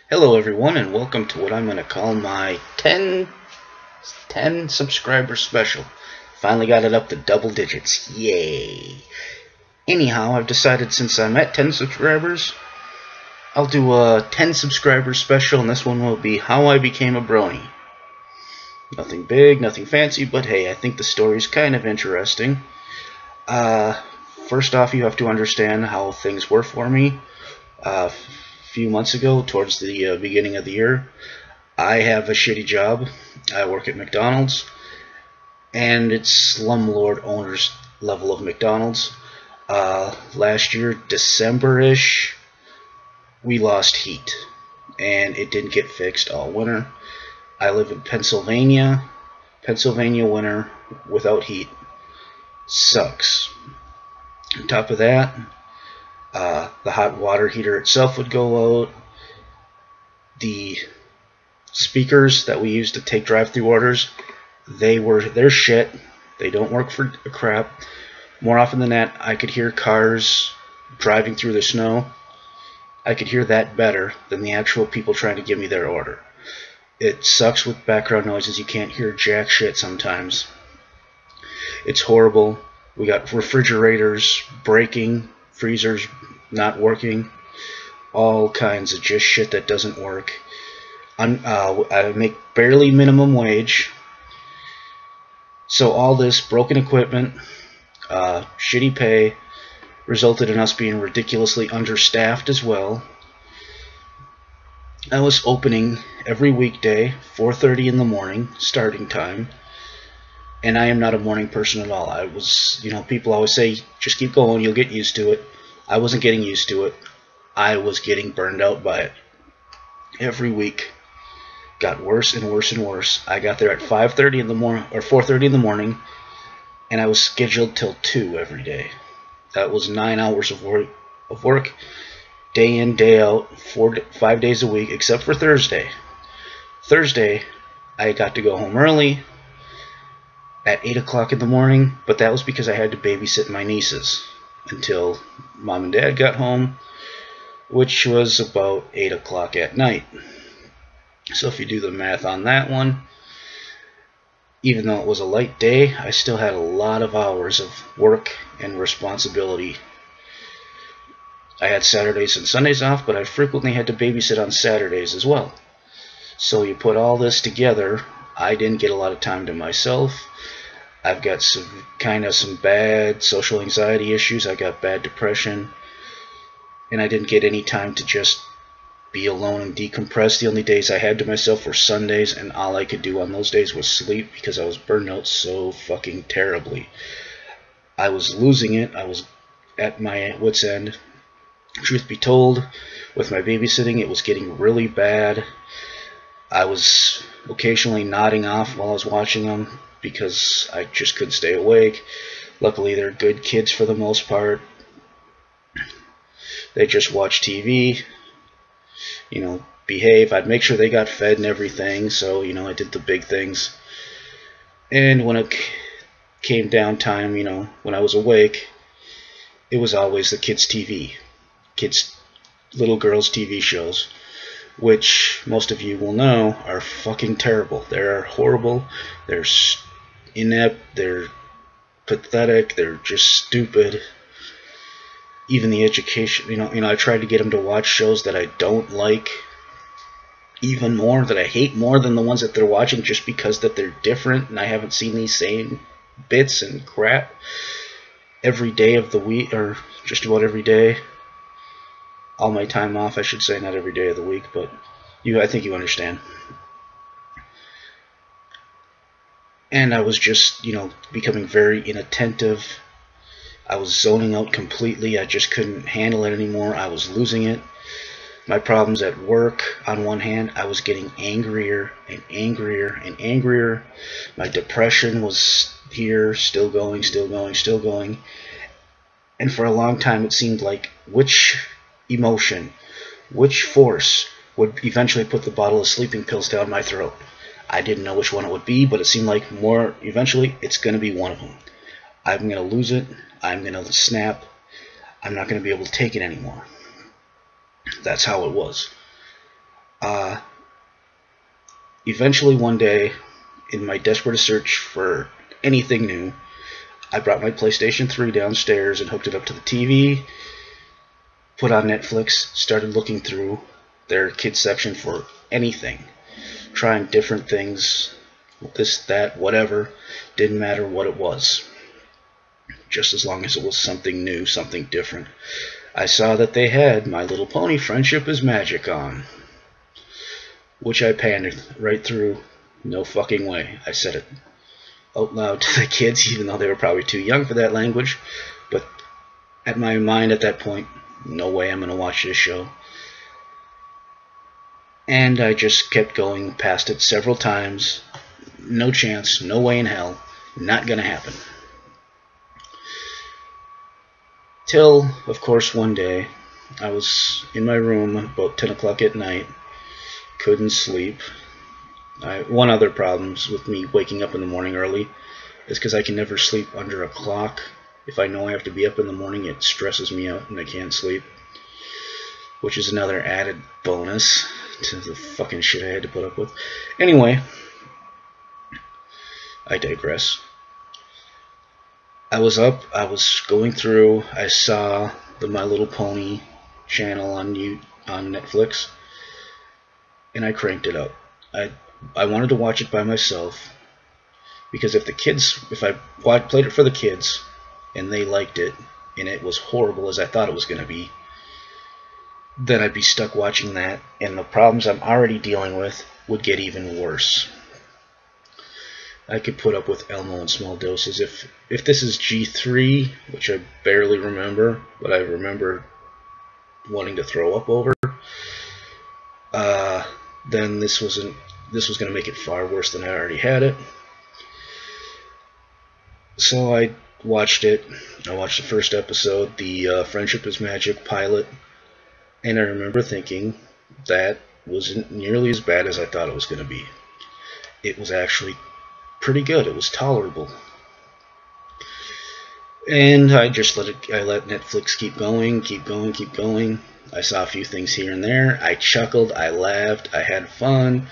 Hello everyone and welcome to what I'm going to call my 10 subscriber special. Finally got it up to double digits. Yay! Anyhow, I've decided since I'm at 10 subscribers, I'll do a 10 subscriber special, and this one will be how I became a brony. Nothing big, nothing fancy, but hey, I think the story's kind of interesting. First off, you have to understand how things were for me. A few months ago, towards the beginning of the year, I have a shitty job. I work at McDonald's, and it's slumlord owners level of McDonald's. Last year, December-ish, we lost heat, and it didn't get fixed all winter. I live in Pennsylvania. Pennsylvania winter without heat sucks. On top of that, the hot water heater itself would go out. The speakers that we use to take drive-through orders, they're shit. They don't work for a crap. More often than not, I could hear cars driving through the snow. I could hear that better than the actual people trying to give me their order. It sucks with background noises. You can't hear jack shit sometimes. It's horrible. We got refrigerators breaking, freezers not working, all kinds of just shit that doesn't work. I make barely minimum wage, so all this broken equipment, shitty pay, resulted in us being ridiculously understaffed as well. I was opening every weekday, 4:30 in the morning, starting time, and I am not a morning person at all. People always say, just keep going, you'll get used to it. I wasn't getting used to it. I was getting burned out by it. Every week got worse and worse and worse. I got there at 5:30 in the morning, or 4:30 in the morning, and I was scheduled till 2 every day. That was 9 hours of work, day in, day out, 5 days a week, except for Thursday. Thursday, I got to go home early at 8 o'clock in the morning, but that was because I had to babysit my nieces until Mom and Dad got home, which was about 8 o'clock at night. So if you do the math on that one, even though it was a light day, I still had a lot of hours of work and responsibility. I had Saturdays and Sundays off, but I frequently had to babysit on Saturdays as well. So you put all this together, I didn't get a lot of time to myself. I've got some bad social anxiety issues. I got bad depression, and I didn't get any time to just be alone and decompress. The only days I had to myself were Sundays, and all I could do on those days was sleep because I was burned out so fucking terribly. I was losing it. I was at my wit's end. Truth be told, with my babysitting, it was getting really bad. I was occasionally nodding off while I was watching them because I just couldn't stay awake. Luckily, they're good kids for the most part. They just watch TV, behave. I'd make sure they got fed and everything, so, I did the big things. And when it came down time, when I was awake, it was always the kids' TV. Little girls' TV shows, which most of you will know are fucking terrible. They're horrible, they're inept, they're pathetic, they're just stupid. Even the education, I tried to get them to watch shows that I don't like even more, that I hate more than the ones that they're watching, just because that they're different and I haven't seen these same bits and crap every day of the week, or just about every day. All my time off, I should say, not every day of the week, but I think you understand. And I was just, becoming very inattentive. I was zoning out completely. I just couldn't handle it anymore. I was losing it. My problems at work, on one hand, I was getting angrier and angrier and angrier. My depression was here, still going, still going, still going. And for a long time, it seemed like which emotion, which force would eventually put the bottle of sleeping pills down my throat. I didn't know which one it would be, but it seemed like eventually it's going to be one of them. I'm going to lose it. I'm going to snap. I'm not going to be able to take it anymore. That's how it was. Uh, Eventually, one day, in my desperate search for anything new, I brought my PlayStation 3 downstairs and hooked it up to the TV, put on Netflix, started looking through their kids section for anything, trying different things, this, that, whatever, didn't matter what it was, just as long as it was something new, something different. I saw that they had My Little Pony Friendship is Magic on, which I panned right through. No fucking way. I said it out loud to the kids, even though they were probably too young for that language. But at my mind at that point, no way I'm going to watch this show. And I just kept going past it several times. No chance, no way in hell, not going to happen. Till, of course, one day, I was in my room about 10 o'clock at night, couldn't sleep. One other problem with me waking up in the morning early is because I can never sleep under a clock. If I know I have to be up in the morning, it stresses me out and I can't sleep, which is another added bonus to the fucking shit I had to put up with. Anyway, I digress. I was up, I was going through, I saw the My Little Pony channel on Netflix, and I cranked it up. I wanted to watch it by myself, because if I played it for the kids, and they liked it, and it was horrible as I thought it was going to be, then I'd be stuck watching that, and the problems I'm already dealing with would get even worse. I could put up with Elmo in small doses. If this is G3, which I barely remember, but I remember wanting to throw up over, then this was going to make it far worse than I already had it. So I watched it. I watched the first episode, the Friendship is Magic pilot, and I remember thinking that wasn't nearly as bad as I thought it was going to be. It was actually pretty good. It was tolerable. And I just let Netflix keep going. I saw a few things here and there. I chuckled, I laughed, I had fun.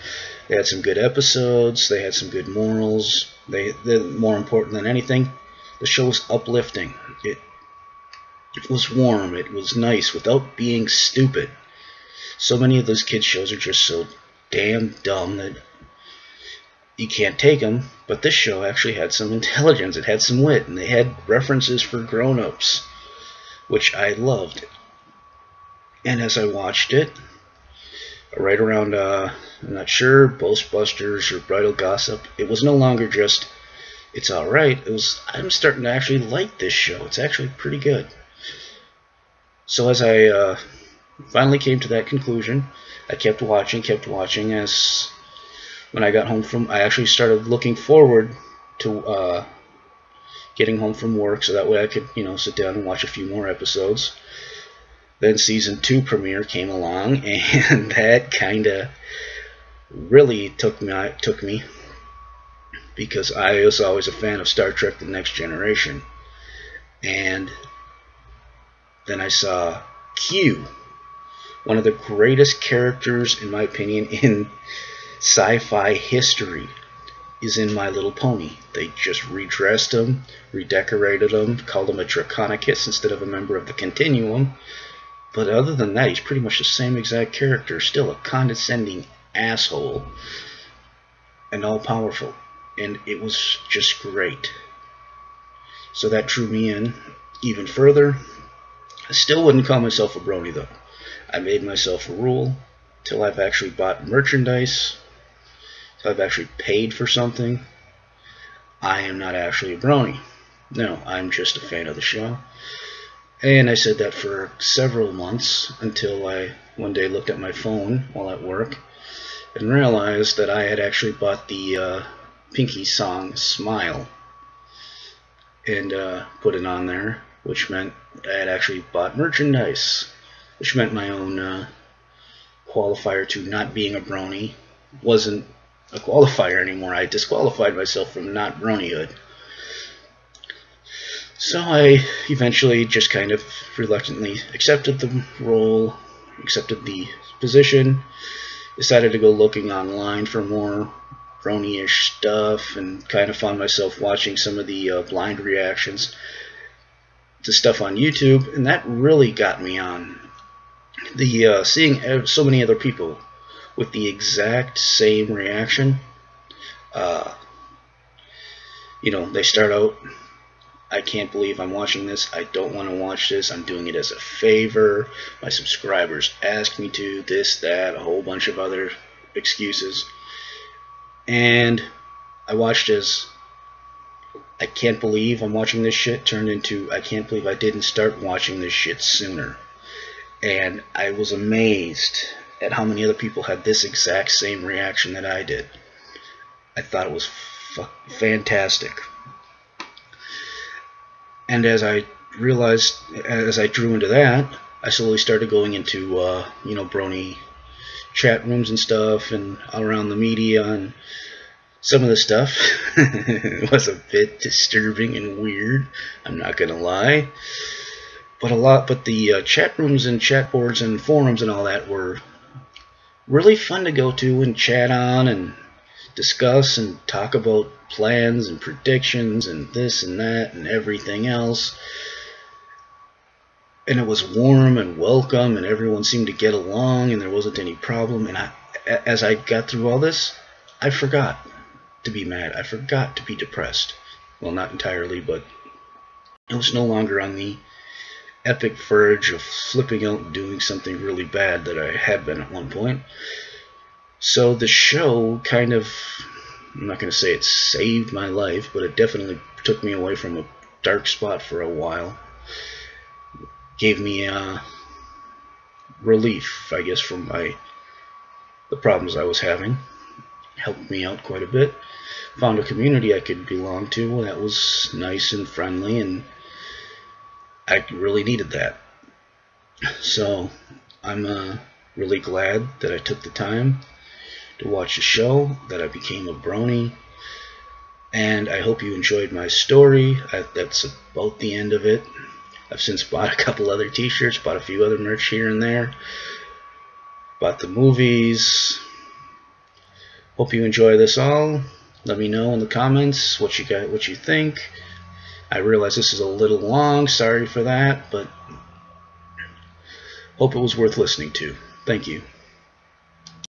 They had some good episodes, they had some good morals. They're more important than anything, the show was uplifting. It was warm, it was nice without being stupid. So many of those kids shows are just so damn dumb that you can't take them, but this show actually had some intelligence, it had some wit, and they had references for grown-ups, which I loved. And as I watched it, right around, I'm not sure, Ghostbusters or Bridal Gossip, it was no longer just, it's alright, I'm starting to actually like this show, it's actually pretty good. So as I finally came to that conclusion, I kept watching as when I got home I actually started looking forward to getting home from work, so that way I could, sit down and watch a few more episodes. Then season 2 premiere came along, and that kind of really took me, because I was always a fan of Star Trek: The Next Generation, and then I saw Q, one of the greatest characters, in my opinion, in sci-fi history, is in My Little Pony. They just redressed him, redecorated him, called him a Draconicus instead of a member of the Continuum. But other than that, he's pretty much the same exact character, still a condescending asshole, and all-powerful. And it was just great. So that drew me in even further. I still wouldn't call myself a brony, though. I made myself a rule, till I've actually bought merchandise, till I've actually paid for something. I am not actually a brony. No, I'm just a fan of the show. And I said that for several months, until I one day looked at my phone while at work and realized that I had actually bought the Pinky song Smile and put it on there, which meant I had actually bought merchandise, which meant my own qualifier to not being a brony wasn't a qualifier anymore. I disqualified myself from not bronyhood. So I eventually just kind of reluctantly accepted the role, accepted the position, decided to go looking online for more Brony-ish stuff, and kind of found myself watching some of the blind reactions to stuff on YouTube, and that really got me on the seeing so many other people with the exact same reaction. You know, they start out, I can't believe I'm watching this. I don't want to watch this. I'm doing it as a favor. My subscribers asked me to. This, that, a whole bunch of other excuses. And I watched as, I can't believe I'm watching this shit, turned into, I can't believe I didn't start watching this shit sooner. And I was amazed at how many other people had this exact same reaction that I did. I thought it was fantastic. And as I realized, as I drew into that, I slowly started going into, you know, Brony chat rooms and stuff, and around the media, and some of the stuff was a bit disturbing and weird, I'm not gonna lie. But the chat rooms and chat boards and forums and all that were really fun to go to and chat on and discuss and talk about plans and predictions and this and that and everything else. And it was warm and welcome, and everyone seemed to get along, and there wasn't any problem. And as I got through all this, I forgot to be mad. I forgot to be depressed. Well, not entirely, but it was no longer on the epic verge of flipping out and doing something really bad that I had been at one point. So the show kind of, I'm not going to say it saved my life, but it definitely took me away from a dark spot for a while. Gave me relief, I guess, from the problems I was having. Helped me out quite a bit. Found a community I could belong to that was nice and friendly, and I really needed that. So I'm really glad that I took the time to watch the show, that I became a brony, and I hope you enjoyed my story. That's about the end of it. I've since bought a couple other t-shirts, bought a few other merch here and there, bought the movies. Hope you enjoy this all. Let me know in the comments what you got, what you think. I realize this is a little long, sorry for that, but hope it was worth listening to. Thank you.